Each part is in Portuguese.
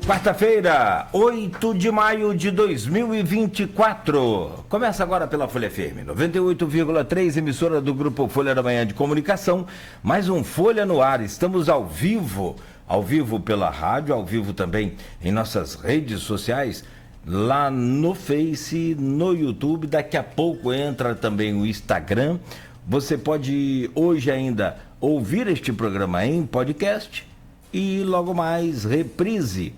Quarta-feira, 8 de maio de 2024. Começa agora pela Folha FM, 98,3, emissora do Grupo Folha da Manhã de Comunicação. Mais um Folha no ar. Estamos ao vivo pela rádio, ao vivo também em nossas redes sociais, lá no Face, no YouTube. Daqui a pouco entra também o Instagram. Você pode hoje ainda ouvir este programa em podcast e logo mais reprise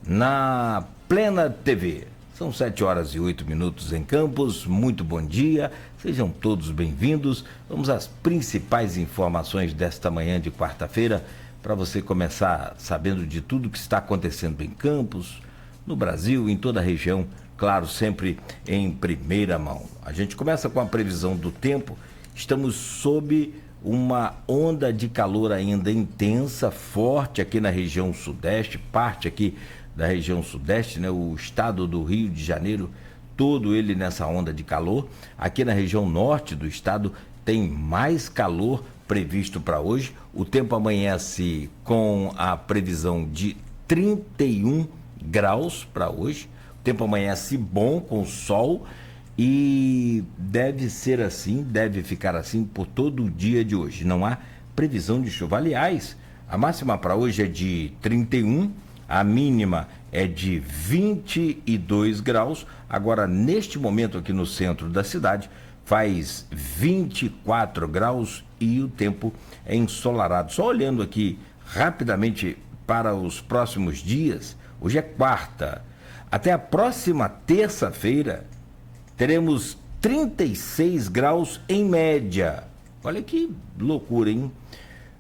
na Plena TV. São 7h08 em Campos. Muito bom dia, sejam todos bem-vindos. Vamos às principais informações desta manhã de quarta-feira, para você começar sabendo de tudo que está acontecendo em Campos, no Brasil, em toda a região, claro, sempre em primeira mão. A gente começa com a previsão do tempo. Estamos sob uma onda de calor ainda intensa, forte aqui na região sudeste, parte aqui da região sudeste, né? O estado do Rio de Janeiro, todo ele nessa onda de calor. Aqui na região norte do estado tem mais calor previsto para hoje. O tempo amanhece com a previsão de 31 graus para hoje. O tempo amanhece bom, com sol, e deve ser assim, deve ficar assim por todo o dia de hoje. Não há previsão de chuva. Aliás, a máxima para hoje é de 31, a mínima é de 22 graus. Agora, neste momento aqui no centro da cidade, faz 24 graus e o tempo é ensolarado. Só olhando aqui rapidamente para os próximos dias, hoje é quarta. Até a próxima terça-feira, teremos 36 graus em média. Olha que loucura, hein?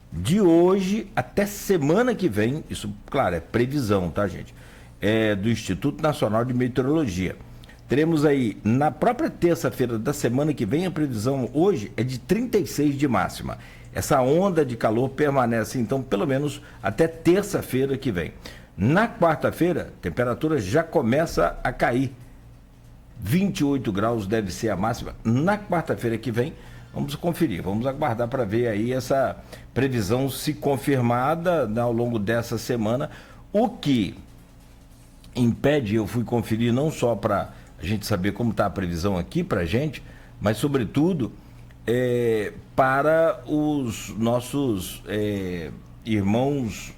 De hoje até semana que vem, isso, claro, é previsão, tá, gente? É do Instituto Nacional de Meteorologia. Teremos aí, na própria terça-feira da semana que vem, a previsão hoje é de 36 de máxima. Essa onda de calor permanece, então, pelo menos até terça-feira que vem. Na quarta-feira, a temperatura já começa a cair. 28 graus deve ser a máxima. Na quarta-feira que vem, vamos conferir, vamos aguardar para ver aí essa previsão se confirmada ao longo dessa semana. O que impede, eu fui conferir não só para a gente saber como está a previsão aqui para a gente, mas sobretudo para os nossos irmãos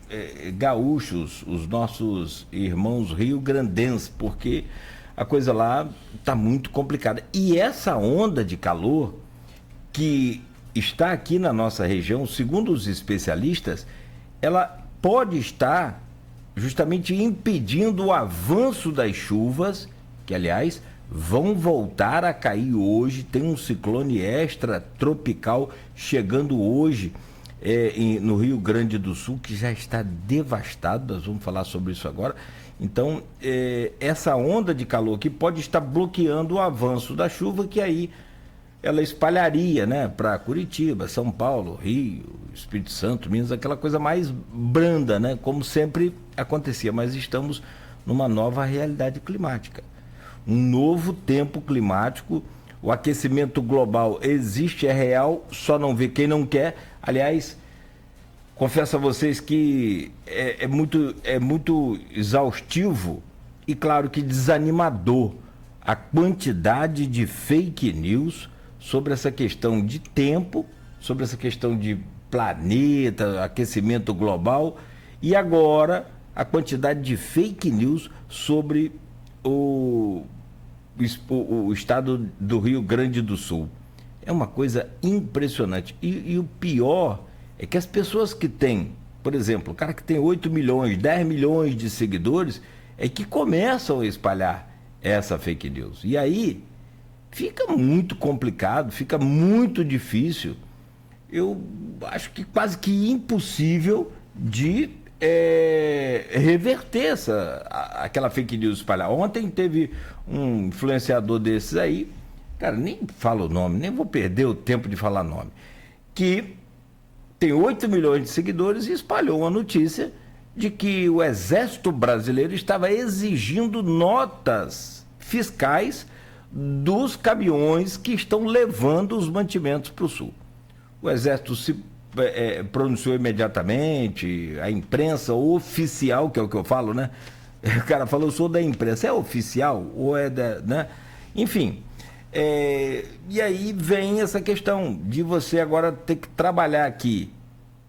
gaúchos, os nossos irmãos rio-grandenses, porque a coisa lá está muito complicada. E essa onda de calor que está aqui na nossa região, segundo os especialistas, ela pode estar justamente impedindo o avanço das chuvas, que, aliás, vão voltar a cair hoje. Tem um ciclone extratropical chegando hoje no Rio Grande do Sul, que já está devastado. Nós vamos falar sobre isso agora. Então, essa onda de calor aqui pode estar bloqueando o avanço da chuva, que aí ela espalharia, né, para Curitiba, São Paulo, Rio, Espírito Santo, Minas, aquela coisa mais branda, né, como sempre acontecia. Mas estamos numa nova realidade climática, um novo tempo climático. O aquecimento global existe, é real, só não vê quem não quer. Aliás, confesso a vocês que é muito exaustivo e, claro, que desanimador a quantidade de fake news sobre essa questão de tempo, sobre essa questão de planeta, aquecimento global, e agora a quantidade de fake news sobre o estado do Rio Grande do Sul. É uma coisa impressionante. E o pior é que as pessoas que têm, por exemplo, o cara que tem 8 milhões, 10 milhões de seguidores, é que começam a espalhar essa fake news. E aí fica muito complicado, fica muito difícil. Eu acho que quase que impossível de reverter aquela fake news espalhar. Ontem teve um influenciador desses aí, cara, nem falo o nome, nem vou perder o tempo de falar nome, que tem 8 milhões de seguidores e espalhou uma notícia de que o Exército Brasileiro estava exigindo notas fiscais dos caminhões que estão levando os mantimentos para o Sul. O Exército se pronunciou imediatamente, a imprensa oficial, que é o que eu falo, né? O cara falou, eu sou da imprensa. É oficial ou é da... né? Enfim, e aí vem essa questão de você agora ter que trabalhar aqui,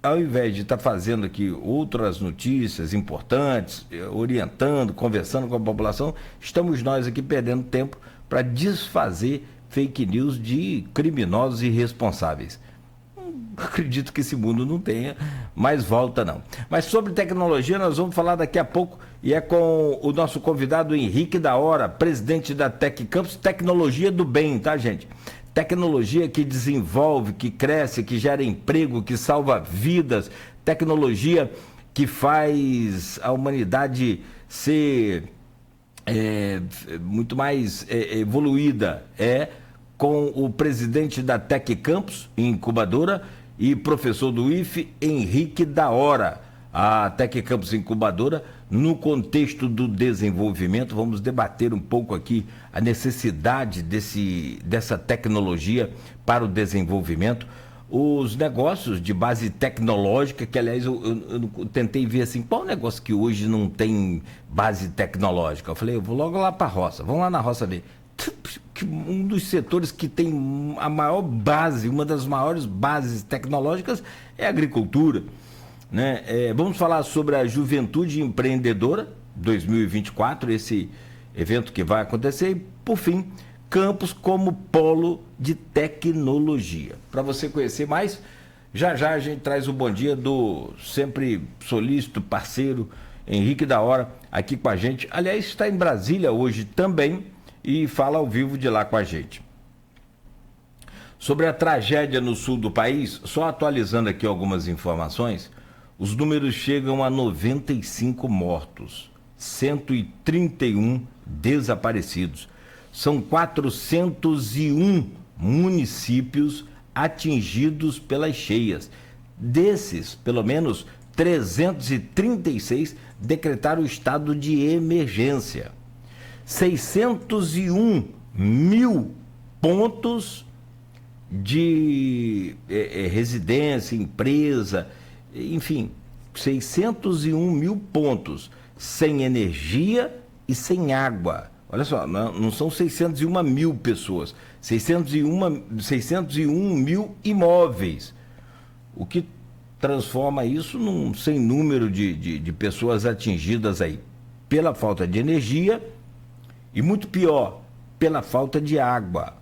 ao invés de estar fazendo aqui outras notícias importantes, orientando, conversando com a população, estamos nós aqui perdendo tempo para desfazer fake news de criminosos irresponsáveis. Acredito que esse mundo não tenha mais volta, não. Mas sobre tecnologia nós vamos falar daqui a pouco, e é com o nosso convidado Henrique da Hora, presidente da Tec Campus. Tecnologia do bem, tá, gente? Tecnologia que desenvolve, que cresce, que gera emprego, que salva vidas, tecnologia que faz a humanidade ser muito mais evoluída. Com o presidente da Tec Campus, incubadora, e professor do IFE, Henrique da Hora. A Tec Campus Incubadora, no contexto do desenvolvimento, vamos debater um pouco aqui a necessidade dessa tecnologia para o desenvolvimento, os negócios de base tecnológica, que aliás eu tentei ver assim, qual negócio que hoje não tem base tecnológica? Eu falei, eu vou logo lá para a roça, vamos lá na roça ver. Um dos setores que tem a maior base, uma das maiores bases tecnológicas é a agricultura, né? Vamos falar sobre a Juventude Empreendedora 2024, esse evento que vai acontecer, e, por fim, Campus como polo de tecnologia. Para você conhecer mais, já a gente traz o bom dia do sempre solícito parceiro Henrique da Hora aqui com a gente. Aliás, está em Brasília hoje também e fala ao vivo de lá com a gente. Sobre a tragédia no sul do país, só atualizando aqui algumas informações, os números chegam a 95 mortos, 131 desaparecidos. São 401 municípios atingidos pelas cheias. Desses, pelo menos 336 decretaram o estado de emergência. 601 mil pontos de residência, empresa, enfim, 601 mil pontos sem energia e sem água. Olha só, não são 601 mil pessoas, 601 mil imóveis, o que transforma isso num sem número de pessoas atingidas aí pela falta de energia e, muito pior, pela falta de água.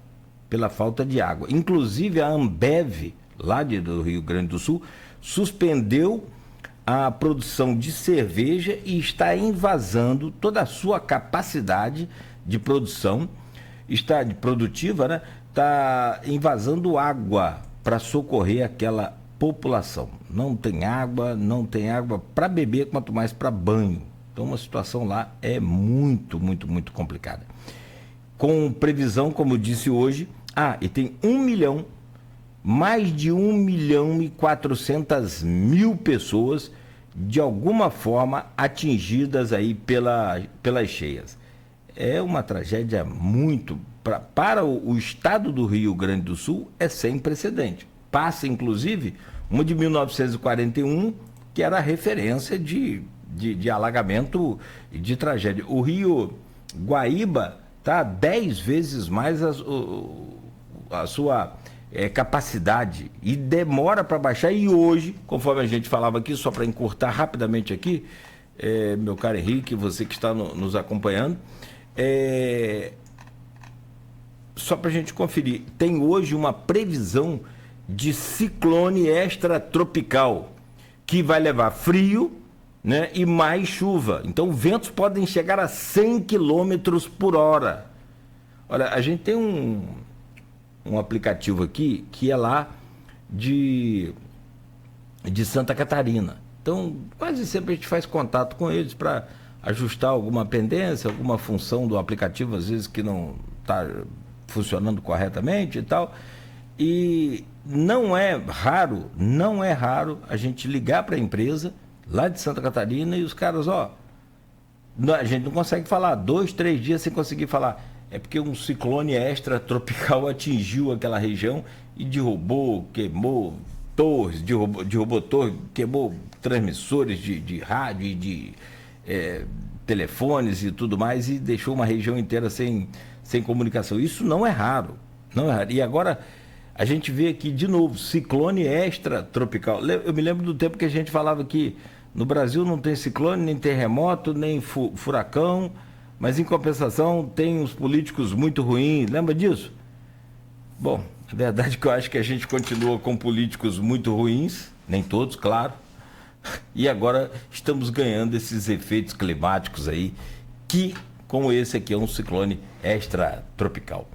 Inclusive a Ambev, lá do Rio Grande do Sul, suspendeu a produção de cerveja e está envasando toda a sua capacidade de produção, produtiva, né? Está envasando água para socorrer aquela população. Não tem água para beber, quanto mais para banho. Então a situação lá é muito, muito, muito complicada. Com previsão, como eu disse hoje, e tem mais de 1.400.000 pessoas de alguma forma atingidas aí pelas cheias. É uma tragédia muito... Para o estado do Rio Grande do Sul é sem precedente. Passa, inclusive, uma de 1941, que era a referência de alagamento e de tragédia. O rio Guaíba está 10 vezes mais a sua capacidade e demora para baixar. E hoje, conforme a gente falava aqui, só para encurtar rapidamente aqui, meu caro Henrique, você que está nos acompanhando, só para a gente conferir, tem hoje uma previsão de ciclone extratropical que vai levar frio, né, e mais chuva. Então ventos podem chegar a 100 km por hora. Olha, a gente tem um aplicativo aqui que é lá de Santa Catarina. Então, quase sempre a gente faz contato com eles para ajustar alguma pendência, alguma função do aplicativo, às vezes que não está funcionando corretamente e tal. E não é raro a gente ligar para a empresa lá de Santa Catarina e os caras, a gente não consegue falar, 2, 3 dias sem conseguir falar. É porque um ciclone extratropical atingiu aquela região e queimou torres, derrubou torres, queimou transmissores de rádio e de telefones e tudo mais, e deixou uma região inteira sem comunicação. Isso não é raro, não é raro. E agora a gente vê aqui de novo, ciclone extratropical. Eu me lembro do tempo que a gente falava que no Brasil não tem ciclone, nem terremoto, nem furacão, mas em compensação tem uns políticos muito ruins. Lembra disso? Bom, a verdade é que eu acho que a gente continua com políticos muito ruins, nem todos, claro, e agora estamos ganhando esses efeitos climáticos aí, que, como esse aqui, é um ciclone extratropical.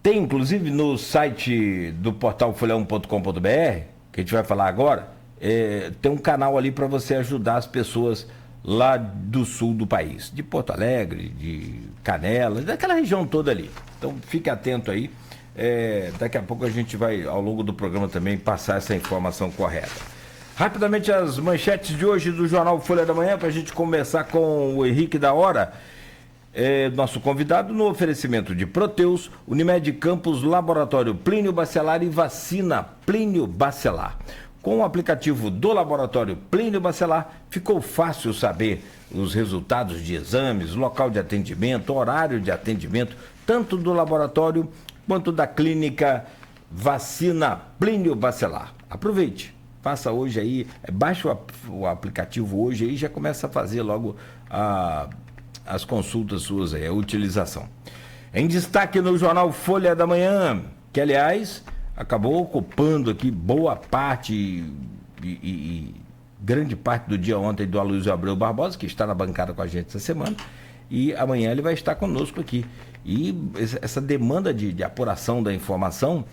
Tem, inclusive, no site do portal folha1.com.br, que a gente vai falar agora, tem um canal ali para você ajudar as pessoas lá do sul do país, de Porto Alegre, de Canelas, daquela região toda ali. Então, fique atento aí. Daqui a pouco a gente vai, ao longo do programa também, passar essa informação correta. Rapidamente, as manchetes de hoje do Jornal Folha da Manhã, para a gente começar com o Henrique da Hora. Nosso convidado no oferecimento de Proteus, Unimed Campos, Laboratório Plínio Bacelar e Vacina Plínio Bacelar. Com o aplicativo do Laboratório Plínio Bacelar, ficou fácil saber os resultados de exames, local de atendimento, horário de atendimento, tanto do laboratório quanto da clínica Vacina Plínio Bacelar. Aproveite, faça hoje aí, baixe o aplicativo hoje aí e já começa a fazer logo as consultas suas aí, a utilização. Em destaque no Jornal Folha da Manhã, que aliás acabou ocupando aqui boa parte e grande parte do dia ontem do Aloysio Abreu Barbosa, que está na bancada com a gente essa semana, e amanhã ele vai estar conosco aqui. E essa demanda de apuração da informação,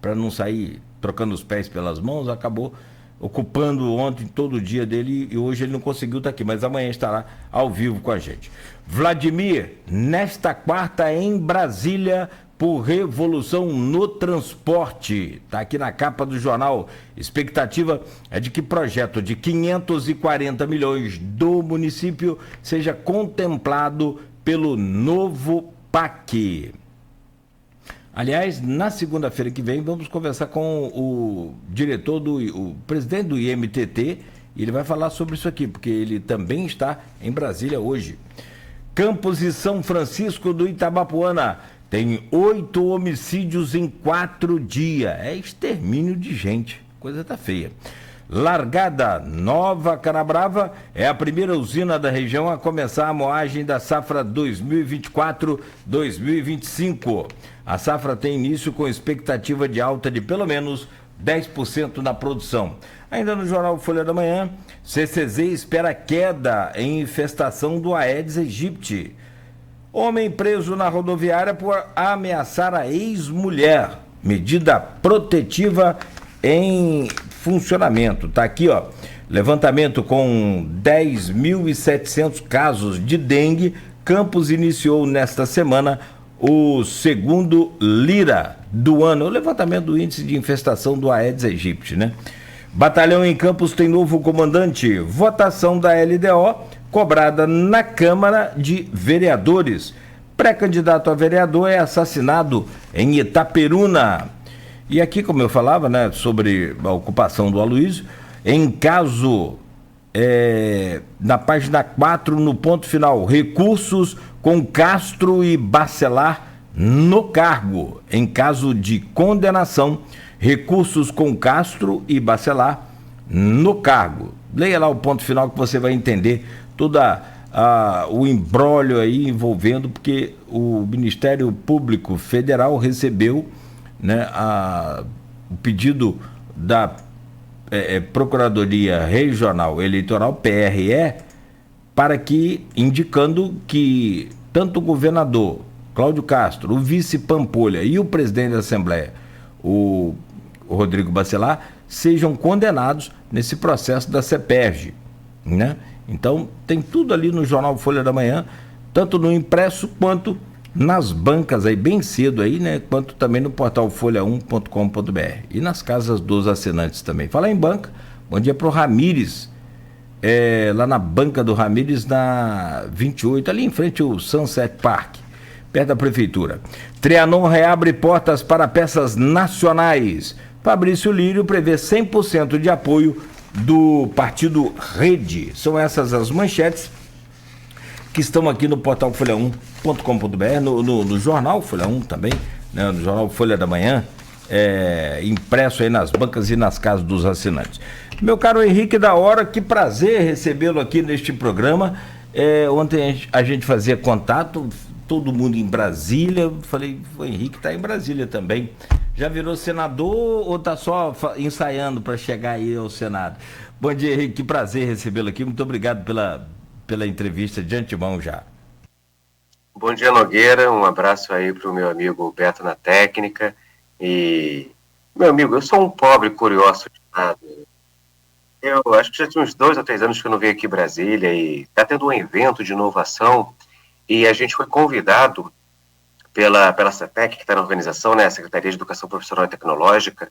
para não sair trocando os pés pelas mãos, acabou ocupando ontem todo o dia dele e hoje ele não conseguiu estar aqui, mas amanhã estará ao vivo com a gente. Vladimir, nesta quarta em Brasília, por revolução no transporte. Está aqui na capa do jornal. Expectativa é de que projeto de 540 milhões do município seja contemplado pelo novo PAC. Aliás, na segunda-feira que vem, vamos conversar com o diretor, o presidente do IMTT, e ele vai falar sobre isso aqui, porque ele também está em Brasília hoje. Campos e São Francisco do Itabapoana tem 8 homicídios em 4 dias. É extermínio de gente. Coisa tá feia. Largada, Nova Canabrava é a primeira usina da região a começar a moagem da safra 2024-2025. A safra tem início com expectativa de alta de pelo menos 10% na produção. Ainda no Jornal Folha da Manhã, CCZ espera queda em infestação do Aedes aegypti. Homem preso na rodoviária por ameaçar a ex-mulher. Medida protetiva em funcionamento. Tá aqui, ó. Levantamento com 10.700 casos de dengue. Campos iniciou nesta semana o segundo Lira do ano. O levantamento do índice de infestação do Aedes aegypti, né? Batalhão em Campos tem novo comandante. Votação da LDO cobrada na Câmara de Vereadores. Pré-candidato a vereador é assassinado em Itaperuna. E aqui, como eu falava, né, sobre a ocupação do Aloysio, em caso, na página 4, no ponto final, recursos com Castro e Bacelar no cargo. Em caso de condenação, recursos com Castro e Bacelar no cargo. Leia lá o ponto final que você vai entender todo o imbróglio aí envolvendo, porque o Ministério Público Federal recebeu, né, o pedido da Procuradoria Regional Eleitoral, PRE, para que, indicando que tanto o governador Cláudio Castro, o vice Pampolha e o presidente da Assembleia, o Rodrigo Bacelar, sejam condenados nesse processo da CEPERJ, né? Então, tem tudo ali no Jornal Folha da Manhã, tanto no impresso quanto nas bancas aí, bem cedo aí, né? Quanto também no portal folha1.com.br e nas casas dos assinantes também. Falar em banca, bom dia pro Ramires, lá na banca do Ramires, na 28, ali em frente ao Sunset Park, perto da prefeitura. Trianon reabre portas para peças nacionais. Fabrício Lírio prevê 100% de apoio do partido Rede. São essas as manchetes que estão aqui no portal folha1.com.br, no jornal Folha 1 também, né, no jornal Folha da Manhã, impresso aí nas bancas e nas casas dos assinantes. Meu caro Henrique da Hora, que prazer recebê-lo aqui neste programa. Ontem a gente fazia contato, todo mundo em Brasília, falei, o Henrique está em Brasília também. Já virou senador ou está só ensaiando para chegar aí ao Senado? Bom dia, Henrique, que prazer recebê-lo aqui, muito obrigado pela entrevista de antemão já. Bom dia, Nogueira, um abraço aí para o meu amigo Beto na técnica. E, meu amigo, eu sou um pobre curioso de nada. Eu acho que já tinha uns 2 ou 3 anos que eu não venho aqui em Brasília e está tendo um evento de inovação e a gente foi convidado pela CETEC, que está na organização, né, a Secretaria de Educação Profissional e Tecnológica,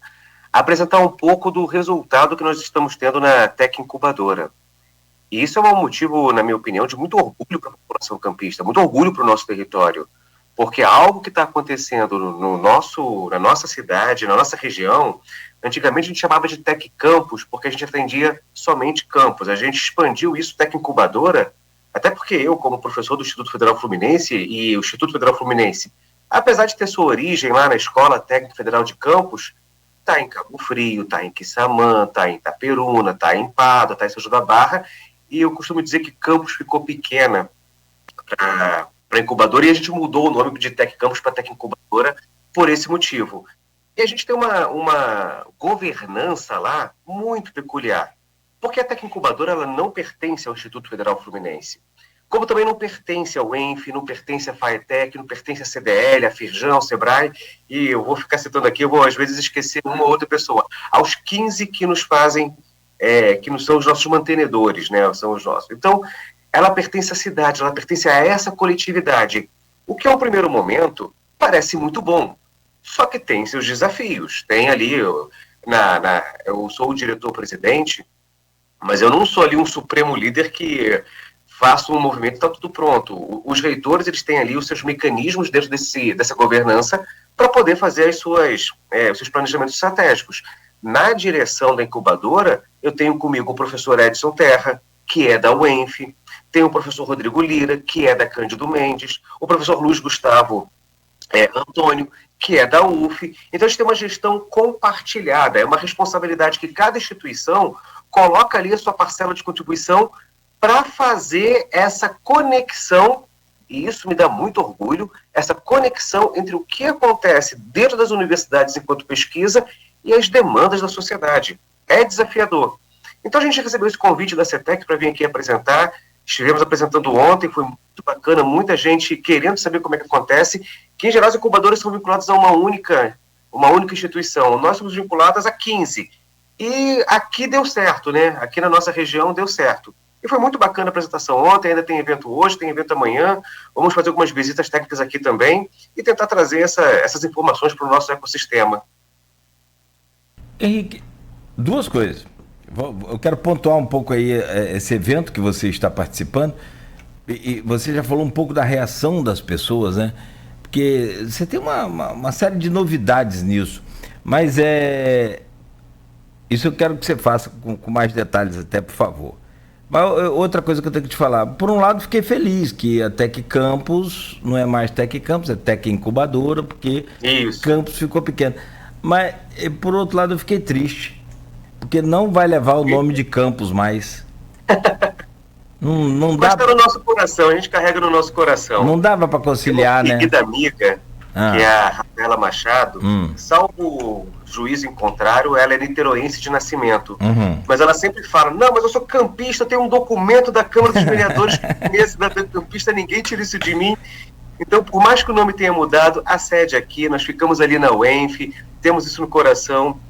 a apresentar um pouco do resultado que nós estamos tendo na Tec Incubadora. E isso é um motivo, na minha opinião, de muito orgulho para a população campista, muito orgulho para o nosso território, porque algo que está acontecendo na nossa cidade, na nossa região. Antigamente a gente chamava de Tec Campus, porque a gente atendia somente campus. A gente expandiu isso, Tec Incubadora, até porque eu, como professor do Instituto Federal Fluminense, e o Instituto Federal Fluminense, apesar de ter sua origem lá na Escola Técnica Federal de Campos, está em Cabo Frio, está em Quissamã, está em Itaperuna, está em Pádua, está em São João da Barra, e eu costumo dizer que Campos ficou pequena para incubadora, e a gente mudou o nome de Tec Campus para Tec Incubadora por esse motivo. E a gente tem uma governança lá muito peculiar, porque a Tec Incubadora ela não pertence ao Instituto Federal Fluminense, como também não pertence ao ENF, não pertence à FAETEC, não pertence à CDL, à Firjan, ao Sebrae, e eu vou ficar citando aqui, eu vou às vezes esquecer uma ou outra pessoa, aos 15 que nos fazem, que não são os nossos mantenedores, né, são os nossos. Então, ela pertence à cidade, ela pertence a essa coletividade, o que, ao primeiro momento, parece muito bom. Só que tem seus desafios. Tem ali, eu sou o diretor-presidente, mas eu não sou ali um supremo líder que faço um movimento e está tudo pronto. Os reitores, eles têm ali os seus mecanismos dentro dessa governança para poder fazer os seus planejamentos estratégicos. Na direção da incubadora, eu tenho comigo o professor Edson Terra, que é da UENF, tem o professor Rodrigo Lira, que é da Cândido Mendes, o professor Luiz Gustavo Antônio, que é da UF. Então, a gente tem uma gestão compartilhada, é uma responsabilidade que cada instituição coloca ali a sua parcela de contribuição para fazer essa conexão, e isso me dá muito orgulho, essa conexão entre o que acontece dentro das universidades enquanto pesquisa e as demandas da sociedade. É desafiador. Então, a gente recebeu esse convite da CETEC para vir aqui apresentar. Estivemos apresentando ontem, foi muito bacana, muita gente querendo saber como é que acontece, que em geral as incubadoras são vinculadas a uma única instituição. Nós somos vinculadas a 15. E aqui deu certo, né? Aqui na nossa região deu certo. E foi muito bacana a apresentação ontem, ainda tem evento hoje, tem evento amanhã. Vamos fazer algumas visitas técnicas aqui também e tentar trazer essas informações para o nosso ecossistema. Henrique, 2 coisas. Eu quero pontuar um pouco aí esse evento que você está participando, e você já falou um pouco da reação das pessoas, né? Porque você tem uma série de novidades nisso, mas isso eu quero que você faça com mais detalhes até, por favor. Mas outra coisa que eu tenho que te falar, por um lado fiquei feliz que a Tec Campus não é mais Tec Campus, é Tec Incubadora, porque Campus ficou pequeno. Mas, por outro lado, eu fiquei triste, porque não vai levar o nome de Campus mais. Não dá. Mas está no nosso coração, a gente carrega no nosso coração. Não dava para conciliar, né? Minha querida amiga, que é a Rafaela Machado, salvo juízo em contrário, ela é niteroense de nascimento. Mas ela sempre fala, não, mas eu sou campista, eu tenho um documento da Câmara dos Vereadores que conhece da campista, ninguém tira isso de mim. Então, por mais que o nome tenha mudado, a sede aqui, nós ficamos ali na UENF, temos isso no coração.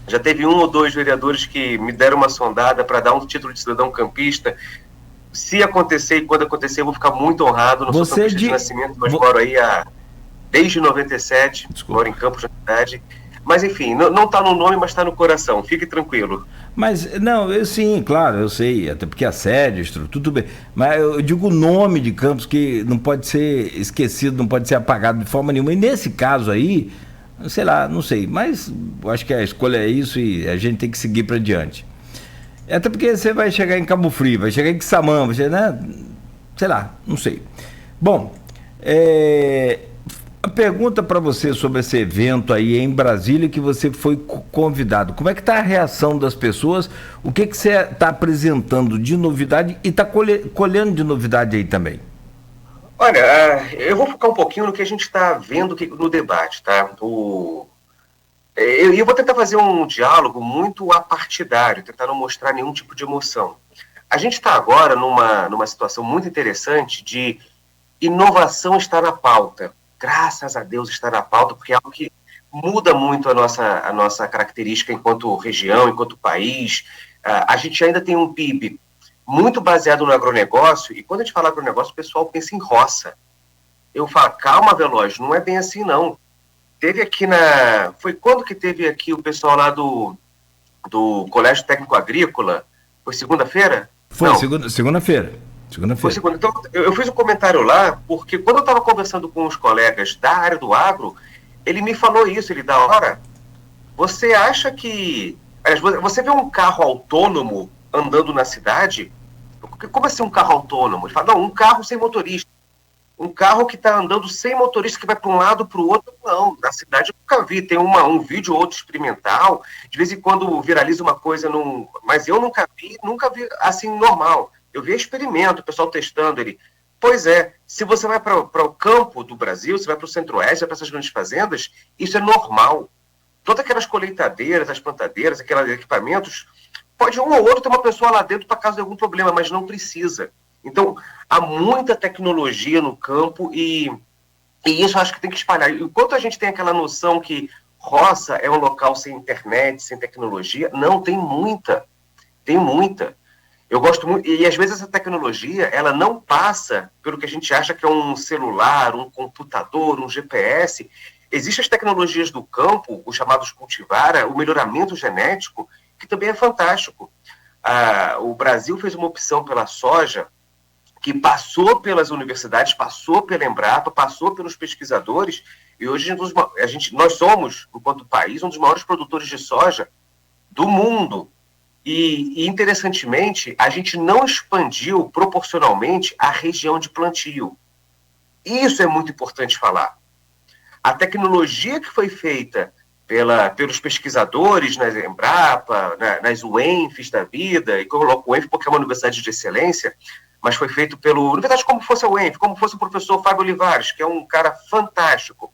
Já teve 1 ou 2 vereadores que me deram uma sondada para dar um título de cidadão campista. Se acontecer e quando acontecer, eu vou ficar muito honrado. Não sou campista de nascimento, mas moro aí desde 97, moro em Campos, na cidade. Mas, enfim, não está no nome, mas está no coração. Fique tranquilo. Mas, não, sim, claro, eu sei, até porque a sede, tudo bem. Mas eu digo o nome de Campos que não pode ser esquecido, não pode ser apagado de forma nenhuma. E nesse caso aí, sei lá, não sei, mas eu acho que a escolha é isso e a gente tem que seguir para diante. Até porque você vai chegar em Cabo Frio, vai chegar em Quissamã, né? sei lá, não sei. Bom, a pergunta para você sobre esse evento aí em Brasília que você foi convidado. Como é que está a reação das pessoas? O que você está apresentando de novidade e está colhendo de novidade aí também? Olha, eu vou focar um pouquinho no que a gente está vendo no debate, tá? Eu vou tentar fazer um diálogo muito apartidário, tentar não mostrar nenhum tipo de emoção. A gente está agora numa situação muito interessante de inovação estar na pauta. Graças a Deus está na pauta, porque é algo que muda muito a nossa característica enquanto região, enquanto país. A gente ainda tem um PIB muito baseado no agronegócio, e quando a gente fala agronegócio, o pessoal pensa em roça. Eu falo, calma, Veloz, não é bem assim, não. Teve aqui Foi quando que teve aqui o pessoal lá do Colégio Técnico Agrícola? Foi segunda-feira? Foi segunda-feira. Foi segunda. Então, eu fiz um comentário lá, porque quando eu estava conversando com os colegas da área do agro, ele me falou isso, ele da hora. Você acha que... Você vê um carro autônomo andando na cidade? Como assim um carro autônomo? Ele fala, não, um carro sem motorista. Um carro que está andando sem motorista, que vai para um lado para o outro, não. Na cidade eu nunca vi. Tem um vídeo ou outro experimental, de vez em quando viraliza uma coisa, mas eu nunca vi assim normal. Eu vi experimento, o pessoal testando ele. Pois é, se você vai para o campo do Brasil, você vai para o centro-oeste, vai para essas grandes fazendas, isso é normal. Todas aquelas colheitadeiras, as plantadeiras, aqueles equipamentos, pode um ou outro ter uma pessoa lá dentro para caso de algum problema, mas não precisa. Então, há muita tecnologia no campo e isso eu acho que tem que espalhar. Enquanto a gente tem aquela noção que roça é um local sem internet, sem tecnologia, não, tem muita. Tem muita. Eu gosto muito, e às vezes essa tecnologia, ela não passa pelo que a gente acha que é um celular, um computador, um GPS. Existem as tecnologias do campo, os chamados cultivar, o melhoramento genético, que também é fantástico. O Brasil fez uma opção pela soja, que passou pelas universidades, passou pela Embrapa, passou pelos pesquisadores, e hoje nós somos, enquanto país, um dos maiores produtores de soja do mundo. E, interessantemente, a gente não expandiu proporcionalmente a região de plantio. Isso é muito importante falar. A tecnologia que foi feita pelos pesquisadores nas Embrapa, nas UENFs da vida, e eu coloco o UENF porque é uma universidade de excelência, mas foi feito na verdade, como fosse a UENF, como fosse o professor Fábio Olivares, que é um cara fantástico.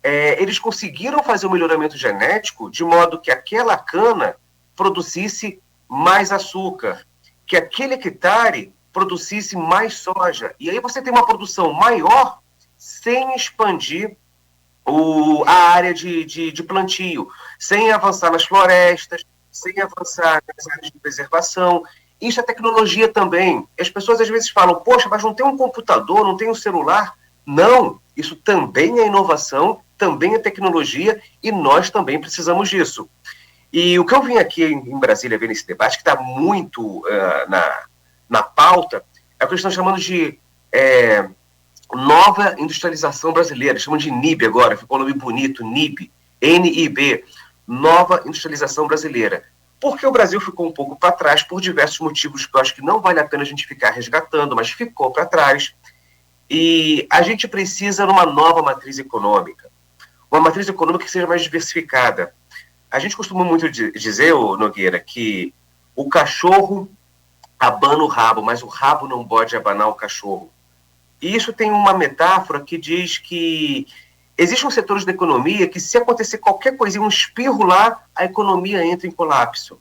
Eles conseguiram fazer o melhoramento genético de modo que aquela cana produzisse mais açúcar, que aquele hectare produzisse mais soja. E aí você tem uma produção maior sem expandir a área de plantio, sem avançar nas florestas, sem avançar nas áreas de preservação. Isso é tecnologia também. As pessoas às vezes falam, poxa, mas não tem um computador, não tem um celular. Não, isso também é inovação, também é tecnologia e nós também precisamos disso. E o que eu vim aqui em Brasília ver nesse debate, que está muito na pauta, é o que eles estão chamando de nova industrialização brasileira. Chamam de NIB agora, ficou um nome bonito, NIB, N-I-B, nova industrialização brasileira. Porque o Brasil ficou um pouco para trás por diversos motivos que eu acho que não vale a pena a gente ficar resgatando, mas ficou para trás. E a gente precisa de uma nova matriz econômica. Uma matriz econômica que seja mais diversificada. A gente costuma muito dizer, Nogueira, que o cachorro abana o rabo, mas o rabo não pode abanar o cachorro. E isso tem uma metáfora que diz que existem setores da economia que, se acontecer qualquer coisinha, um espirro lá, a economia entra em colapso.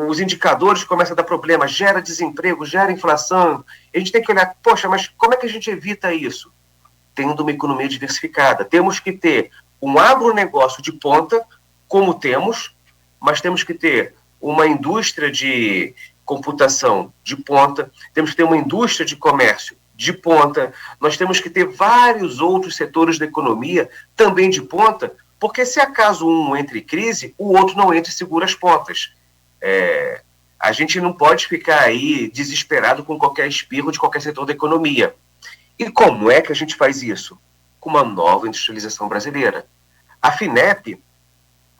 Os indicadores começam a dar problema, gera desemprego, gera inflação. A gente tem que olhar, poxa, mas como é que a gente evita isso? Tendo uma economia diversificada. Temos que ter um agronegócio de ponta, como temos, mas temos que ter uma indústria de computação de ponta, temos que ter uma indústria de comércio de ponta, nós temos que ter vários outros setores da economia também de ponta, porque se acaso um entre em crise, o outro não entra e segura as pontas. A gente não pode ficar aí desesperado com qualquer espirro de qualquer setor da economia. E como é que a gente faz isso? Com uma nova industrialização brasileira. A FINEP,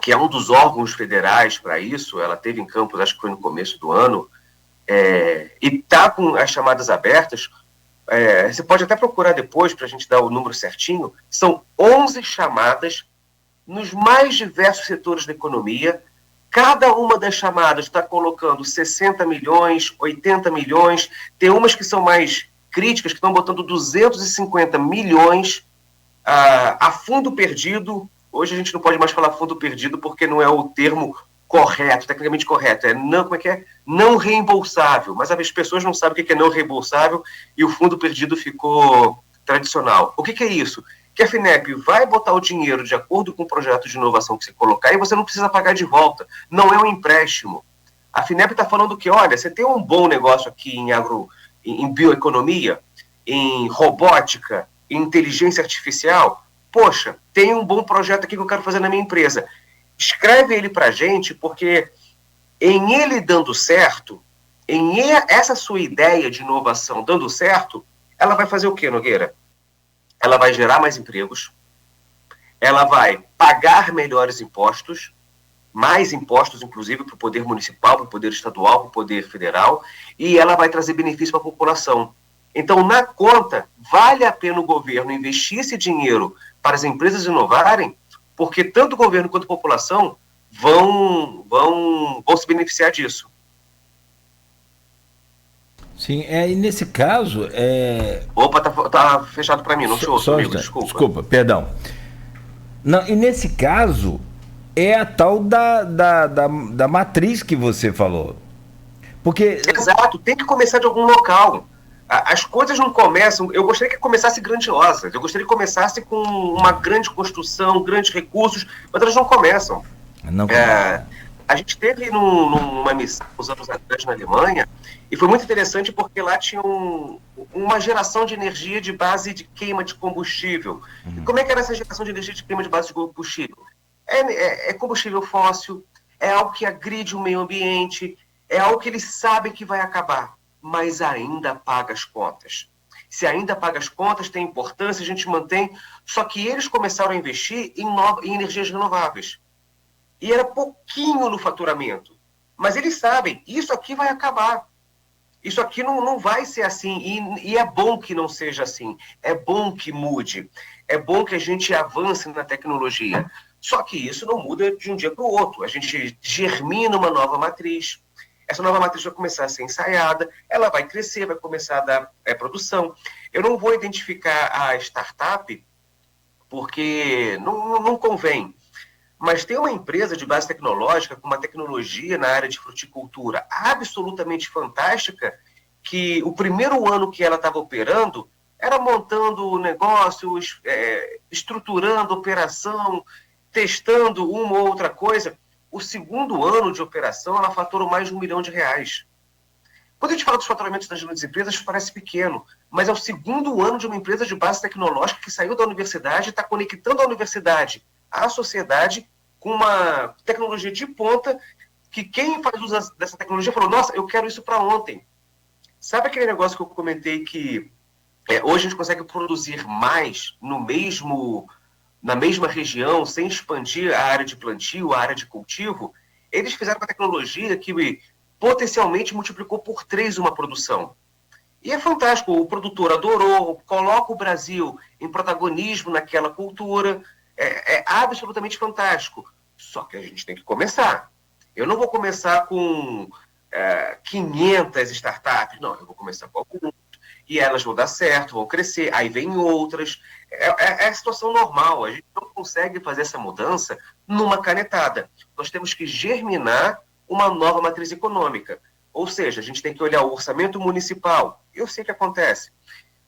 que é um dos órgãos federais para isso, ela teve em Campos, acho que foi no começo do ano, e está com as chamadas abertas, você pode até procurar depois para a gente dar o número certinho, são 11 chamadas nos mais diversos setores da economia. Cada uma das chamadas está colocando 60 milhões, 80 milhões, tem umas que são mais críticas, que estão botando 250 milhões a fundo perdido. Hoje a gente não pode mais falar fundo perdido porque não é o termo correto, tecnicamente correto, não reembolsável, mas as pessoas não sabem o que é não reembolsável e o fundo perdido ficou tradicional. O que é isso? Que a FINEP vai botar o dinheiro de acordo com o projeto de inovação que você colocar e você não precisa pagar de volta, não é um empréstimo. A FINEP está falando que, olha, você tem um bom negócio aqui em bioeconomia, em robótica, em inteligência artificial, poxa, tem um bom projeto aqui que eu quero fazer na minha empresa. Escreve ele para a gente, porque em ele dando certo, essa sua ideia de inovação dando certo, ela vai fazer o quê, Nogueira? Ela vai gerar mais empregos, ela vai pagar melhores impostos, mais impostos, inclusive, para o poder municipal, para o poder estadual, para o poder federal, e ela vai trazer benefício para a população. Então, na conta, vale a pena o governo investir esse dinheiro para as empresas inovarem, porque tanto o governo quanto a população vão se beneficiar disso. Sim, e nesse caso... Opa, tá fechado para mim, não te ouço, amigo, desculpa. Desculpa, perdão. Não, e nesse caso, é a tal da matriz que você falou. Porque... Exato, tem que começar de algum local. As coisas não começam... Eu gostaria que começasse grandiosas, eu gostaria que começasse com uma grande construção, grandes recursos, mas elas não começam. A gente teve numa missão uns anos atrás na Alemanha, e foi muito interessante porque lá tinha uma geração de energia de base de queima de combustível. E como é que era essa geração de energia de queima de base de combustível? É combustível fóssil, é algo que agride o meio ambiente, é algo que eles sabem que vai acabar, mas ainda paga as contas. Se ainda paga as contas, tem importância, a gente mantém. Só que eles começaram a investir em energias renováveis. E era pouquinho no faturamento. Mas eles sabem, isso aqui vai acabar. Isso aqui não vai ser assim. E é bom que não seja assim. É bom que mude. É bom que a gente avance na tecnologia. Só que isso não muda de um dia para o outro. A gente germina uma nova matriz. Essa nova matriz vai começar a ser ensaiada, ela vai crescer, vai começar a dar produção. Eu não vou identificar a startup, porque não convém. Mas tem uma empresa de base tecnológica, com uma tecnologia na área de fruticultura absolutamente fantástica, que o primeiro ano que ela estava operando, era montando o negócio, estruturando a operação, testando uma ou outra coisa. O segundo ano de operação, ela faturou mais de R$1 milhão. Quando a gente fala dos faturamentos das grandes empresas, parece pequeno, mas é o segundo ano de uma empresa de base tecnológica que saiu da universidade e está conectando a universidade à sociedade com uma tecnologia de ponta, que quem faz uso dessa tecnologia falou, nossa, eu quero isso para ontem. Sabe aquele negócio que eu comentei que hoje a gente consegue produzir mais na mesma região, sem expandir a área de plantio, a área de cultivo? Eles fizeram uma tecnologia que potencialmente multiplicou por 3 uma produção. E é fantástico, o produtor adorou, coloca o Brasil em protagonismo naquela cultura, é absolutamente fantástico. Só que a gente tem que começar. Eu não vou começar com 500 startups, não, eu vou começar com algumas, e elas vão dar certo, vão crescer, aí vem outras. É a situação normal, a gente não consegue fazer essa mudança numa canetada. Nós temos que germinar uma nova matriz econômica. Ou seja, a gente tem que olhar o orçamento municipal. Eu sei o que acontece.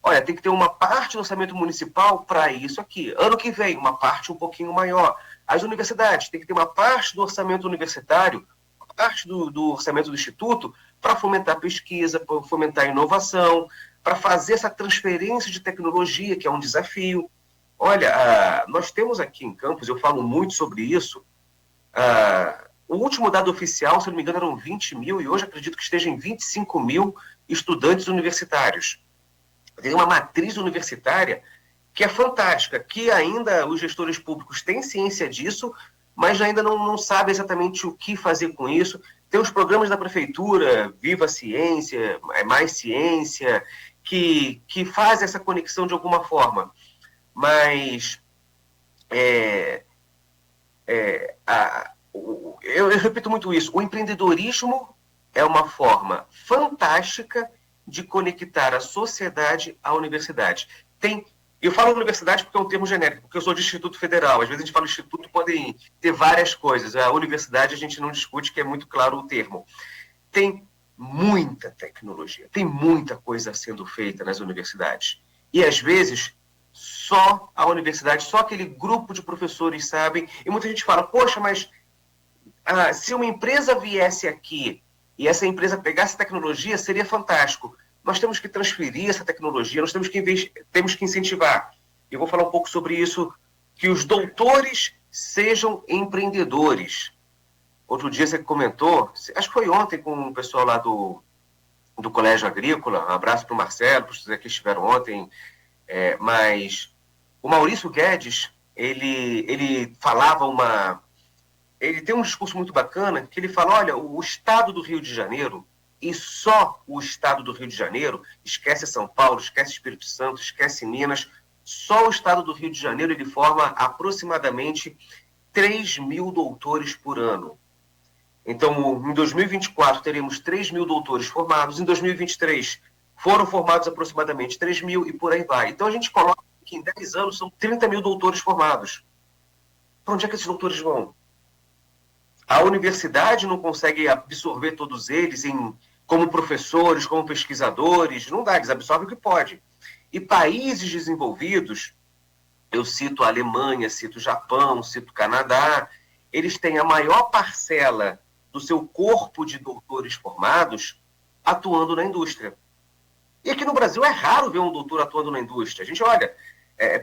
Olha, tem que ter uma parte do orçamento municipal para isso aqui. Ano que vem, uma parte um pouquinho maior. As universidades têm que ter uma parte do orçamento universitário, uma parte do orçamento do instituto, para fomentar pesquisa, para fomentar inovação, para fazer essa transferência de tecnologia, que é um desafio. Olha, nós temos aqui em Campos, eu falo muito sobre isso, o último dado oficial, se não me engano, eram 20 mil, e hoje acredito que esteja em 25 mil estudantes universitários. Tem uma matriz universitária que é fantástica, que ainda os gestores públicos têm ciência disso, mas ainda não sabem exatamente o que fazer com isso. Tem os programas da prefeitura, Viva Ciência, Mais Ciência, que fazem essa conexão de alguma forma. Mas eu repito muito isso, o empreendedorismo é uma forma fantástica de conectar a sociedade à universidade. Eu falo universidade porque é um termo genérico, porque eu sou de Instituto Federal. Às vezes a gente fala instituto, podem ter várias coisas. A universidade a gente não discute, que é muito claro o termo. Tem muita tecnologia, tem muita coisa sendo feita nas universidades. E às vezes só a universidade, só aquele grupo de professores sabem. E muita gente fala, poxa, mas se uma empresa viesse aqui e essa empresa pegasse tecnologia, seria fantástico. Nós temos que transferir essa tecnologia, nós temos que incentivar. Eu vou falar um pouco sobre isso, que os doutores sejam empreendedores. Outro dia você comentou, acho que foi ontem com o pessoal lá do Colégio Agrícola, um abraço para o Marcelo, para os que estiveram ontem, mas o Maurício Guedes, ele falava ele tem um discurso muito bacana, que ele fala, olha, o estado do Rio de Janeiro, e só o estado do Rio de Janeiro, esquece São Paulo, esquece Espírito Santo, esquece Minas, só o estado do Rio de Janeiro ele forma aproximadamente 3.000 doutores por ano. Então, em 2024 teremos 3.000 doutores formados, em 2023 foram formados aproximadamente 3.000 e por aí vai. Então a gente coloca que em 10 anos são 30.000 doutores formados. Para onde é que esses doutores vão? A universidade não consegue absorver todos eles como professores, como pesquisadores, não dá, eles absorvem o que pode. E países desenvolvidos, eu cito a Alemanha, cito o Japão, cito o Canadá, eles têm a maior parcela do seu corpo de doutores formados atuando na indústria. E aqui no Brasil é raro ver um doutor atuando na indústria. A gente olha,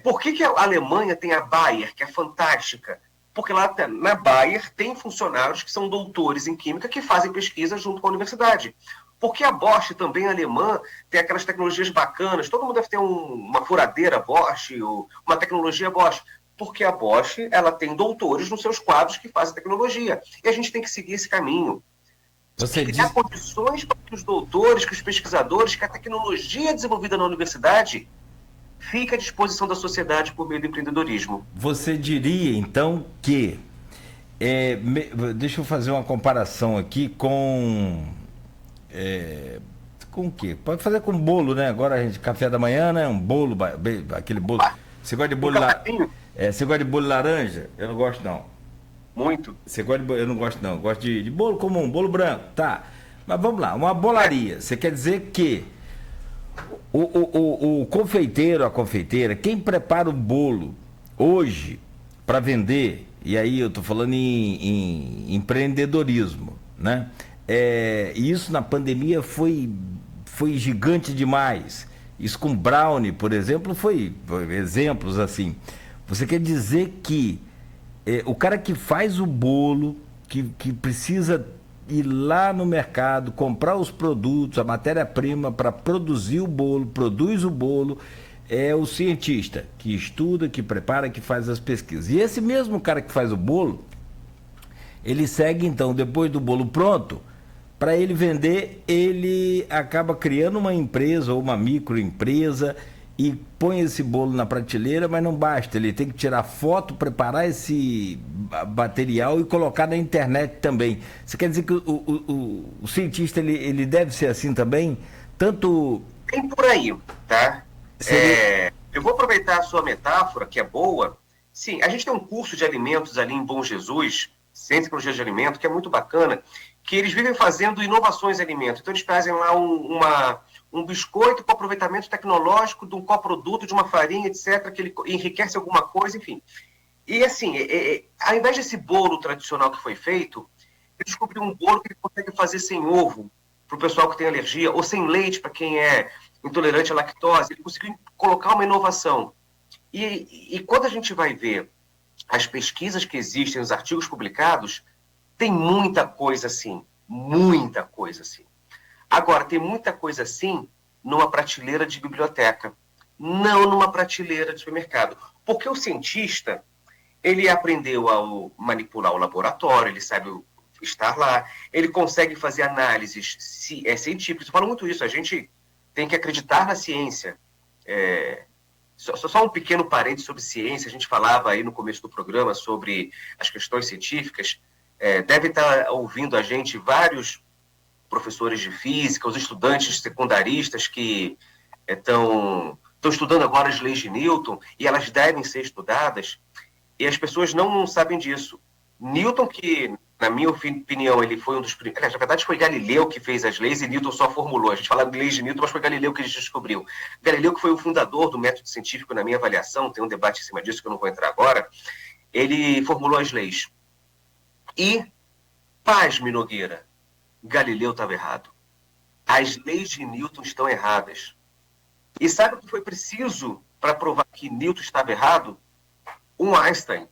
por que a Alemanha tem a Bayer, que é fantástica? Porque lá na Bayer tem funcionários que são doutores em química que fazem pesquisa junto com a universidade. Porque a Bosch, também alemã, tem aquelas tecnologias bacanas. Todo mundo deve ter uma furadeira Bosch, ou uma tecnologia Bosch. Porque a Bosch ela tem doutores nos seus quadros que fazem tecnologia. E a gente tem que seguir esse caminho. Criar condições para que os doutores, que os pesquisadores, que a tecnologia desenvolvida na universidade fica à disposição da sociedade por meio do empreendedorismo. Você diria, então, que... deixa eu fazer uma comparação aqui com o quê? Pode fazer com bolo, né? Agora a gente, café da manhã, né? Um bolo, aquele bolo... Você gosta de bolo... você gosta de bolo laranja? Eu não gosto, não. Muito. Você gosta de bolo? Eu não gosto, não. Eu gosto de bolo comum, bolo branco, tá. Mas vamos lá, uma bolaria. Você quer dizer que o confeiteiro, a confeiteira, quem prepara o bolo hoje para vender, e aí eu estou falando em empreendedorismo, né? E isso na pandemia foi gigante demais. Isso com brownie, por exemplo, foi exemplos assim. Você quer dizer que o cara que faz o bolo, que precisa ir lá no mercado, comprar os produtos, a matéria-prima para produzir o bolo, produz o bolo, é o cientista que estuda, que prepara, que faz as pesquisas. E esse mesmo cara que faz o bolo, ele segue então, depois do bolo pronto, para ele vender, ele acaba criando uma empresa ou uma microempresa e põe esse bolo na prateleira, mas não basta, ele tem que tirar foto, preparar esse material e colocar na internet também. Você quer dizer que o cientista ele deve ser assim também? Tanto... Tem por aí, tá? Eu vou aproveitar a sua metáfora, que é boa. Sim, a gente tem um curso de alimentos ali em Bom Jesus, Ciência e Tecnologia de Alimento, que é muito bacana, que eles vivem fazendo inovações em alimentos. Então eles fazem lá um biscoito com aproveitamento tecnológico de um coproduto, de uma farinha, etc., que ele enriquece alguma coisa, enfim. E assim, ao invés desse bolo tradicional que foi feito, ele descobriu um bolo que ele consegue fazer sem ovo, para o pessoal que tem alergia, ou sem leite, para quem é intolerante à lactose. Ele conseguiu colocar uma inovação. E quando a gente vai ver as pesquisas que existem, os artigos publicados, tem muita coisa assim, muita coisa assim. Agora, tem muita coisa assim numa prateleira de biblioteca, não numa prateleira de supermercado. Porque o cientista, ele aprendeu a manipular o laboratório, ele sabe estar lá. Ele consegue fazer análises científicas. Eu falo muito isso, a gente tem que acreditar na ciência. Só um pequeno parênteses sobre ciência, a gente falava aí no começo do programa sobre as questões científicas. Deve estar ouvindo a gente vários professores de física, os estudantes secundaristas que estão estudando agora as leis de Newton, e elas devem ser estudadas, e as pessoas não sabem disso. Newton, que, na minha opinião, ele foi um dos primeiros... Na verdade, foi Galileu que fez as leis e Newton só formulou. A gente fala de leis de Newton, mas foi Galileu que ele descobriu. Galileu, que foi o fundador do método científico, na minha avaliação, tem um debate em cima disso que eu não vou entrar agora, ele formulou as leis. E, pasme, Nogueira, Galileu estava errado. As leis de Newton estão erradas. E sabe o que foi preciso para provar que Newton estava errado? Um Einstein.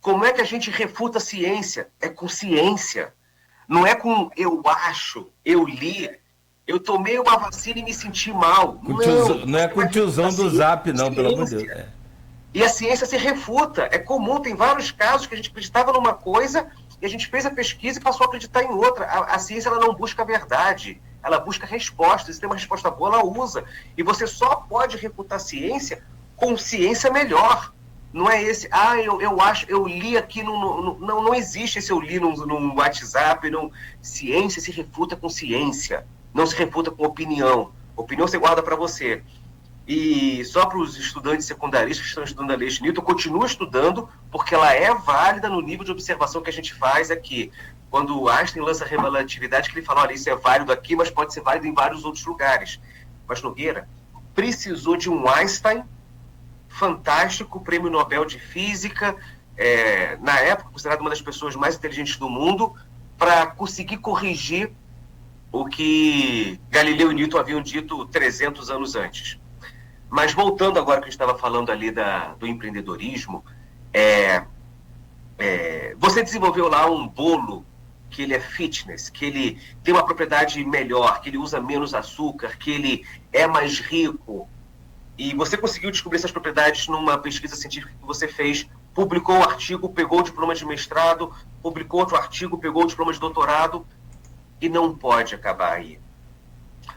Como é que a gente refuta a ciência? É com ciência. Não é com eu acho, eu li, eu tomei uma vacina e me senti mal. Não é com o tiozão do Zap, não, pelo amor de Deus. E a ciência se refuta. É comum, tem vários casos que a gente acreditava numa coisa e a gente fez a pesquisa e passou a acreditar em outra. A ciência ela não busca a verdade, ela busca respostas. Se tem uma resposta boa, ela usa. E você só pode refutar a ciência com ciência melhor. Não é esse, eu acho, eu li aqui, não existe esse eu li num WhatsApp. Ciência se refuta com ciência, não se refuta com opinião. Opinião você guarda para você. E só para os estudantes secundaristas que estão estudando a lei de Newton, continua estudando, porque ela é válida no nível de observação que a gente faz aqui. Quando o Einstein lança a relatividade, que ele fala, olha, isso é válido aqui, mas pode ser válido em vários outros lugares. Mas, Nogueira, precisou de um Einstein fantástico, prêmio Nobel de Física, na época considerado uma das pessoas mais inteligentes do mundo, para conseguir corrigir o que Galileu e Newton haviam dito 300 anos antes. Mas voltando agora que a gente estava falando ali do empreendedorismo, você desenvolveu lá um bolo que ele é fitness, que ele tem uma propriedade melhor, que ele usa menos açúcar, que ele é mais rico, e você conseguiu descobrir essas propriedades numa pesquisa científica que você fez, publicou um artigo, pegou o diploma de mestrado, publicou outro artigo, pegou o diploma de doutorado, e não pode acabar aí.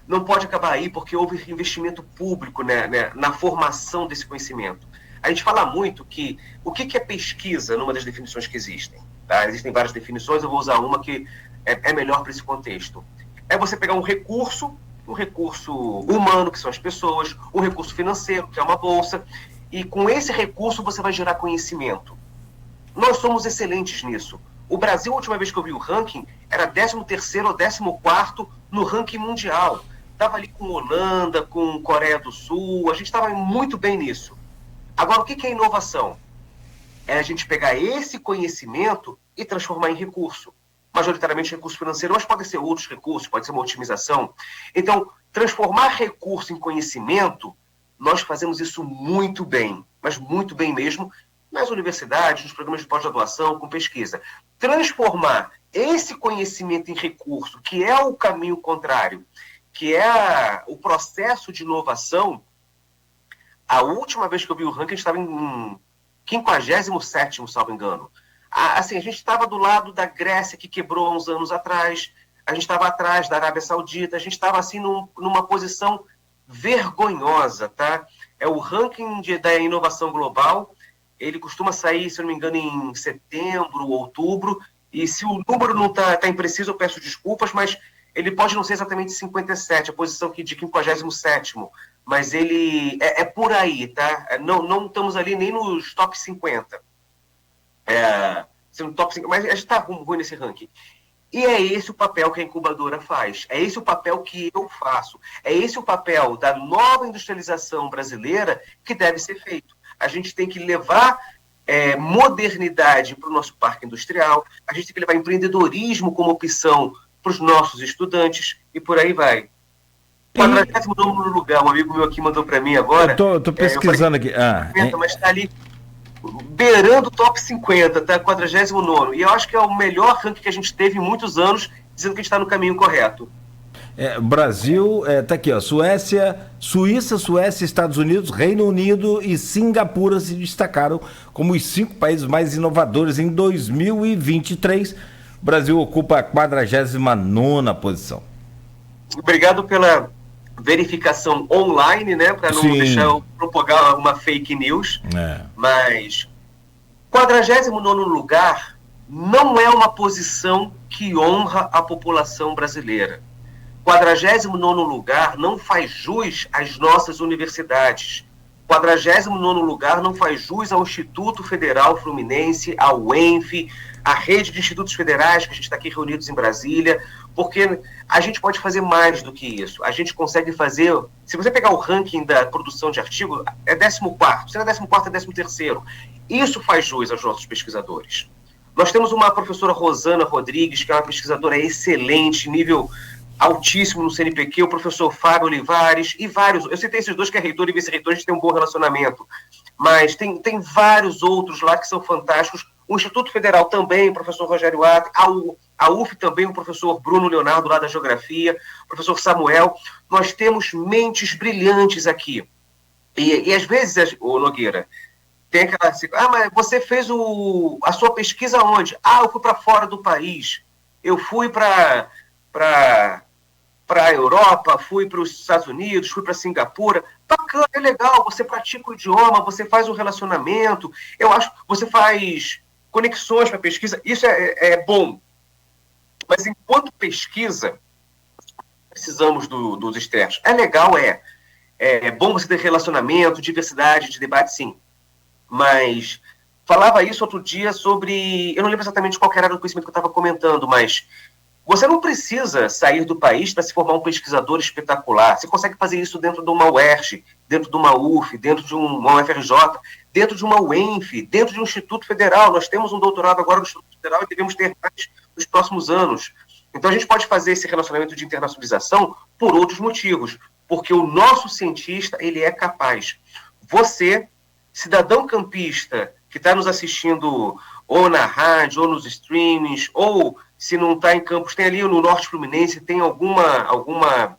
Não pode acabar aí porque houve investimento público, né, na formação desse conhecimento. A gente fala muito que o que é pesquisa numa das definições que existem. Tá? Existem várias definições, eu vou usar uma que é melhor para esse contexto. É você pegar um recurso humano, que são as pessoas, um recurso financeiro, que é uma bolsa, e com esse recurso você vai gerar conhecimento. Nós somos excelentes nisso. O Brasil, a última vez que eu vi o ranking, era 13º ou 14º no ranking mundial. Estava ali com Holanda, com Coreia do Sul, a gente estava muito bem nisso. Agora, o que é inovação? É a gente pegar esse conhecimento e transformar em recurso. Majoritariamente recurso financeiro, mas podem ser outros recursos, pode ser uma otimização. Então, transformar recurso em conhecimento, nós fazemos isso muito bem, mas muito bem mesmo, nas universidades, nos programas de pós-graduação, com pesquisa. Transformar esse conhecimento em recurso, que é o caminho contrário, que é o processo de inovação. A última vez que eu vi o ranking, a gente estava em 57º, salvo engano. Assim, a gente estava do lado da Grécia, que quebrou há uns anos atrás, a gente estava atrás da Arábia Saudita, a gente estava assim numa posição vergonhosa, tá? É o ranking da inovação global, ele costuma sair, se eu não me engano, em setembro, outubro, e se o número não está impreciso, eu peço desculpas, mas ele pode não ser exatamente 57, a posição de 57º, mas ele é por aí, tá? Não estamos ali nem nos top 50. Top 50, mas a gente está ruim nesse ranking. E é esse o papel que a incubadora faz, é esse o papel que eu faço, é esse o papel da nova industrialização brasileira que deve ser feito. A gente tem que levar modernidade para o nosso parque industrial, a gente tem que levar empreendedorismo como opção para os nossos estudantes, e por aí vai. 49º lugar, um amigo meu aqui mandou para mim agora. Eu tô pesquisando aqui. Mas está ali beirando o top 50, tá? 49º. E eu acho que é o melhor ranking que a gente teve em muitos anos, dizendo que a gente está no caminho correto. Brasil, tá aqui, ó, Suíça, Suécia, Estados Unidos, Reino Unido e Singapura se destacaram como os 5 países mais inovadores em 2023, O Brasil ocupa a 49ª posição. Obrigado pela verificação online, né, para não deixar eu propagar uma fake news. Mas 49º lugar não é uma posição que honra a população brasileira. 49º lugar não faz jus às nossas universidades. 49º lugar não faz jus ao Instituto Federal Fluminense, ao UENF, à rede de institutos federais que a gente está aqui reunidos em Brasília, porque a gente pode fazer mais do que isso. A gente consegue fazer... Se você pegar o ranking da produção de artigo, é 14º, se não é 14º, é 13º. Isso faz jus aos nossos pesquisadores. Nós temos uma professora Rosana Rodrigues, que é uma pesquisadora excelente, nível altíssimo no CNPq, o professor Fábio Olivares e vários. Eu citei esses dois, que é reitor e vice-reitor, a gente tem um bom relacionamento. Mas tem vários outros lá que são fantásticos. O Instituto Federal também, o professor Rogério Atta, a UF também, o professor Bruno Leonardo, lá da Geografia, o professor Samuel. Nós temos mentes brilhantes aqui. E às vezes, Nogueira, tem aquela... mas você fez a sua pesquisa onde? Eu fui para fora do país. Eu fui para a Europa, fui para os Estados Unidos, fui para Singapura. Bacana, é legal, você pratica o idioma, você faz um relacionamento, eu acho, você faz conexões para pesquisa, isso é bom. Mas enquanto pesquisa, precisamos dos externos. É legal, é bom você ter relacionamento, diversidade de debate, sim. Mas falava isso outro dia sobre, eu não lembro exatamente qual era o conhecimento que eu estava comentando, mas você não precisa sair do país para se formar um pesquisador espetacular. Você consegue fazer isso dentro de uma UERJ, dentro de uma UF, dentro de uma UFRJ, dentro de uma UENF, dentro de um Instituto Federal. Nós temos um doutorado agora no Instituto Federal e devemos ter mais nos próximos anos. Então a gente pode fazer esse relacionamento de internacionalização por outros motivos, porque o nosso cientista, ele é capaz. Você, cidadão campista, que está nos assistindo ou na rádio, ou nos streamings, ou se não está em campus, tem ali no Norte Fluminense, tem alguma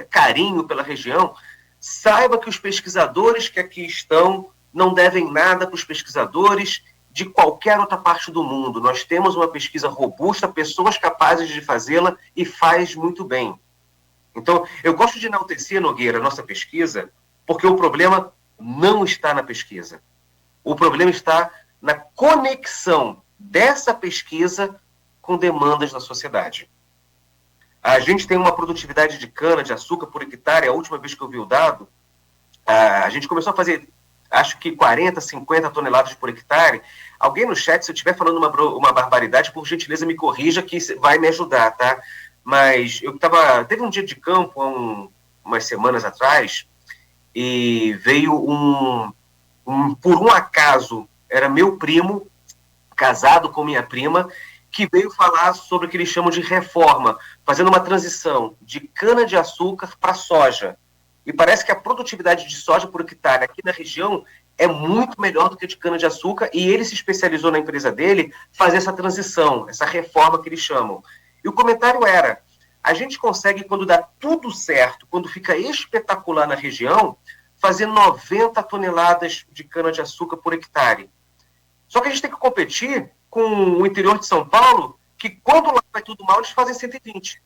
carinho pela região, saiba que os pesquisadores que aqui estão não devem nada para os pesquisadores de qualquer outra parte do mundo. Nós temos uma pesquisa robusta, pessoas capazes de fazê-la e faz muito bem. Então, eu gosto de enaltecer, Nogueira, a nossa pesquisa, porque o problema não está na pesquisa. O problema está na conexão dessa pesquisa com demandas da sociedade. A gente tem uma produtividade de cana-de-açúcar por hectare, a última vez que eu vi o dado, a gente começou a fazer, acho que 40, 50 toneladas por hectare. Alguém no chat, se eu estiver falando uma barbaridade, por gentileza me corrija, que vai me ajudar, tá? Mas teve um dia de campo, umas semanas atrás, e veio por um acaso, era meu primo, casado com minha prima, que veio falar sobre o que eles chamam de reforma, fazendo uma transição de cana-de-açúcar para soja. E parece que a produtividade de soja por hectare aqui na região é muito melhor do que a de cana-de-açúcar, e ele se especializou na empresa dele fazer essa transição, essa reforma que eles chamam. E o comentário era, a gente consegue, quando dá tudo certo, quando fica espetacular na região, fazer 90 toneladas de cana-de-açúcar por hectare. Só que a gente tem que competir com o interior de São Paulo, que quando lá vai tudo mal, eles fazem 120.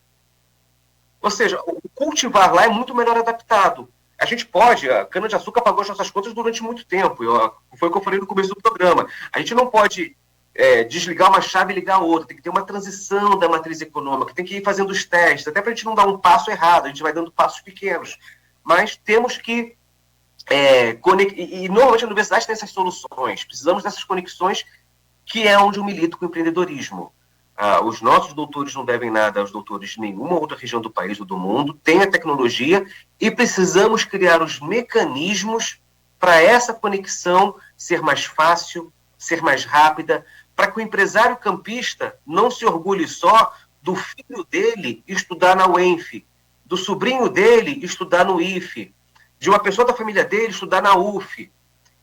Ou seja, o cultivar lá é muito melhor adaptado. A gente pode, a cana-de-açúcar pagou as nossas contas durante muito tempo, foi o que eu falei no começo do programa. A gente não pode desligar uma chave e ligar a outra, tem que ter uma transição da matriz econômica, tem que ir fazendo os testes, até para a gente não dar um passo errado, a gente vai dando passos pequenos. Mas temos que e normalmente a universidade tem essas soluções, precisamos dessas conexões, que é onde eu milito com o empreendedorismo. Os nossos doutores não devem nada aos doutores de nenhuma outra região do país ou do mundo, tem a tecnologia e precisamos criar os mecanismos para essa conexão ser mais fácil, ser mais rápida, para que o empresário campista não se orgulhe só do filho dele estudar na UENF, do sobrinho dele estudar no IFE, de uma pessoa da família dele estudar na UF,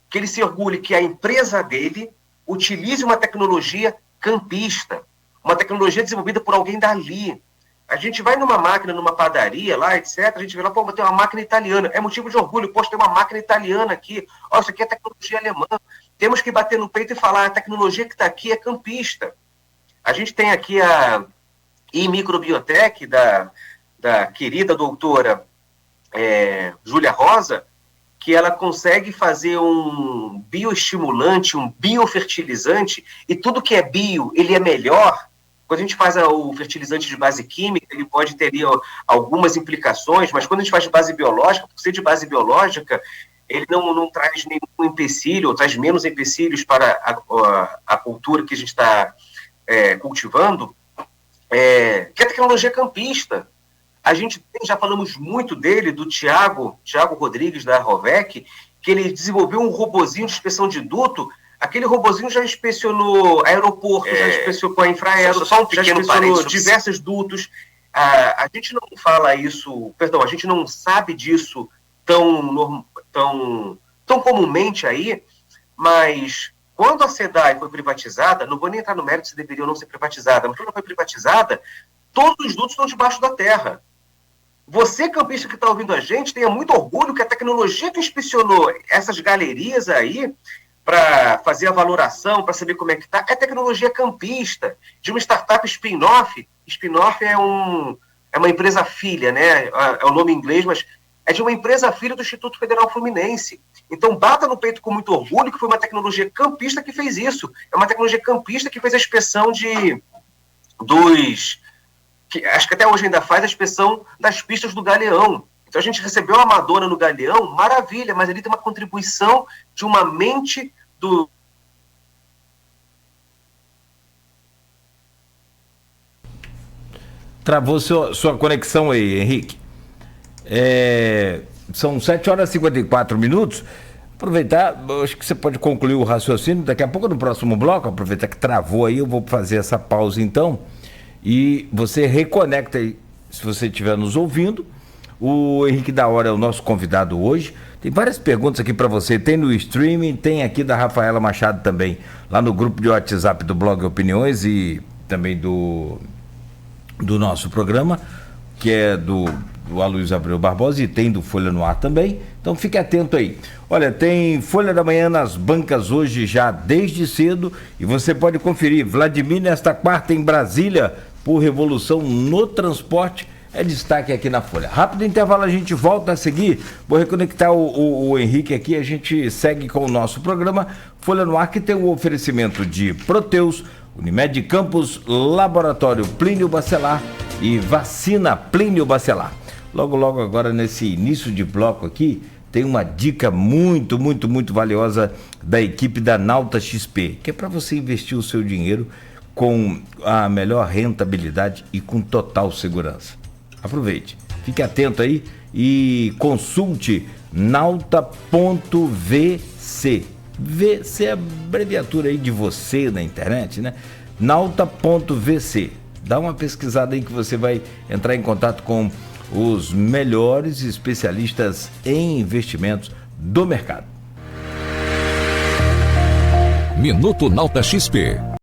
que ele se orgulhe que a empresa dele utilize uma tecnologia campista, uma tecnologia desenvolvida por alguém dali. A gente vai numa máquina, numa padaria lá, etc., a gente vê lá, tem uma máquina italiana, é motivo de orgulho, tem uma máquina italiana aqui, isso aqui é tecnologia alemã. Temos que bater no peito e falar, a tecnologia que está aqui é campista. A gente tem aqui a iMicrobiotech da querida doutora Júlia Rosa, que ela consegue fazer um bioestimulante, um biofertilizante, e tudo que é bio, ele é melhor. Quando a gente faz o fertilizante de base química, ele pode ter ali algumas implicações, mas quando a gente faz de base biológica, por ser de base biológica, ele não traz nenhum empecilho, ou traz menos empecilhos para a cultura que a gente está cultivando, que é a tecnologia campista. A gente já falamos muito dele, do Thiago Rodrigues, da Rovec, que ele desenvolveu um robozinho de inspeção de duto. Aquele robozinho já inspecionou aeroportos, já inspecionou a Infraero, já inspecionou diversos dutos. A gente não fala isso, a gente não sabe disso tão comumente aí, mas quando a SEDAI foi privatizada, não vou nem entrar no mérito se deveria ou não ser privatizada, mas quando ela foi privatizada, todos os dutos estão debaixo da terra. Você, campista que está ouvindo a gente, tenha muito orgulho que a tecnologia que inspecionou essas galerias aí, para fazer a valoração, para saber como é que está, é tecnologia campista, de uma startup spin-off. Spin-off é uma empresa filha, né? É o nome em inglês, mas é de uma empresa filha do Instituto Federal Fluminense. Então, bata no peito com muito orgulho que foi uma tecnologia campista que fez isso. É uma tecnologia campista que fez a inspeção acho que até hoje ainda faz a inspeção das pistas do Galeão. Então a gente recebeu a Madonna no Galeão, maravilha, mas ali tem uma contribuição de uma mente do... Travou sua conexão aí, Henrique. São 7h54. Aproveitar, acho que você pode concluir o raciocínio. Daqui a pouco, no próximo bloco, aproveitar que travou aí, eu vou fazer essa pausa então. E você reconecta aí, se você estiver nos ouvindo. O Henrique da Hora é o nosso convidado hoje. Tem várias perguntas aqui para você. Tem no streaming, tem aqui da Rafaela Machado também, lá no grupo de WhatsApp do Blog Opiniões e também do nosso programa, que é do Aloysio Abreu Barbosa, e tem do Folha no Ar também. Então fique atento aí. Olha, tem Folha da Manhã nas bancas hoje já desde cedo, e você pode conferir. Vladimir nesta quarta em Brasília por revolução no transporte. É destaque aqui na Folha. Rápido intervalo, a gente volta a seguir. Vou reconectar o Henrique aqui. A gente segue com o nosso programa Folha no Ar, que tem o oferecimento de Proteus, Unimed Campos, Laboratório Plínio Bacelar e Vacina Plínio Bacelar. Logo agora, nesse início de bloco aqui, tem uma dica muito valiosa da equipe da Nauta XP, que é para você investir o seu dinheiro com a melhor rentabilidade e com total segurança. Aproveite, fique atento aí e consulte nauta.vc. VC é a abreviatura aí de você na internet, né? Nauta.vc. Dá uma pesquisada aí que você vai entrar em contato com os melhores especialistas em investimentos do mercado. Minuto Nauta XP.